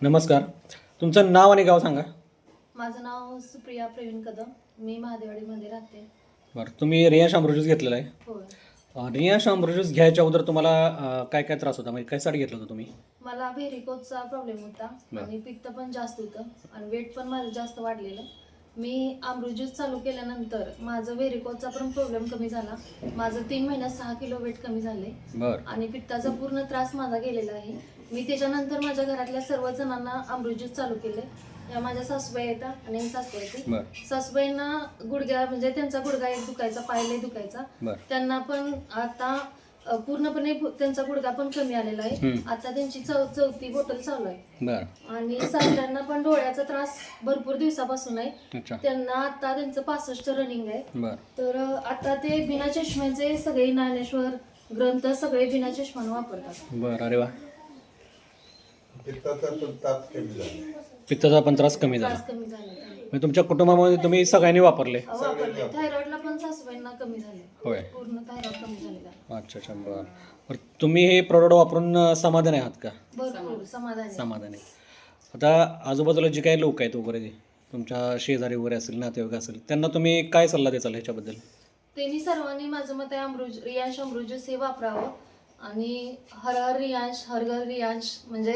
नमस्कार. तुमचं नाव आणि गाव सांगा. माझं नाव सुप्रिया प्रवीण कदम. मी महादेवाडीमध्ये राहते. बरं, तुम्ही रियांश अमृत ज्यूस घेतलेला आहे. होय. रियांश अमृत ज्यूस घ्यायच्या अगोदर तुम्हाला काय काय त्रास होता, म्हणजे कशासाठी घेतलं होतं तुम्ही? मला व्हेरिकोजचा प्रॉब्लेम होता बरं. आणि पित्त पण जास्त होतं आणि वेट पण माझं जास्त वाढलेलं. मी अमृत ज्यूस चालू केल्यानंतर माझं व्हेरिकोजचा पण प्रॉब्लेम कमी झाला. माझं 3 महिन्यात 6 किलो वेट कमी झाले बरं. आणि पित्ताचा पूर्ण त्रास माझा गेलेला आहे. मी त्याच्यानंतर माझ्या घरातल्या सर्व जणांना अमृत ज्यूस चालू केले. या माझ्या सासूबाई येतात आणि सासू येते. बरं. सासूबाईंना गुडघ्या म्हणजे त्यांचा गुडघा एक दुखायचा, पाय दुखायचा. बरं. त्यांना पण आता पूर्णपणे त्यांचा गुडघा पण कमी आलेला आहे. आता त्यांची चौथी बॉटल चालू आहे. बरं. आणि सासऱ्यांना पण डोळ्याचा त्रास भरपूर दिवसापासून आहे. अच्छा. त्यांना आता त्यांचं 65 रनिंग आहे. बरं. तर आता ते बिना चष्म्याचे सगळे ज्ञानेश्वर ग्रंथ सगळे बिना चष्म्याने वापरतात. बरं. अरे वा. पित्ताचा पण ताप कमी झाला. पित्ताचा पण त्रास कमी झाला. त्रास कमी झाले. म्हणजे तुमच्या कुटुंबामध्ये तुम्ही सगळ्यांनी वापरले? वापरले. थायरॉइडला पण सासूबाईंना कमी झाले. होय. पूर्ण थायरॉइड कमी झालेला. अच्छा अच्छा. बरं. बरं, तुम्ही हे प्रोडक्ट वापरून समाधान आहात का? भरपूर समाधान. समाधान आहे. आता आजूबाजूला जे काही लोक आहेत वगैरे, तुमच्या शेजारी वगैरे असेल, नातेवाईक असेल, त्यांना तुम्ही काय सल्ला द्याल ह्याच्याबद्दल? त्यांनी सर्वांनी माझं मत आहे रियांश अमृत ज्यूस हे वापरावं आणि हर हर रियांश हर घर रियांश म्हणजे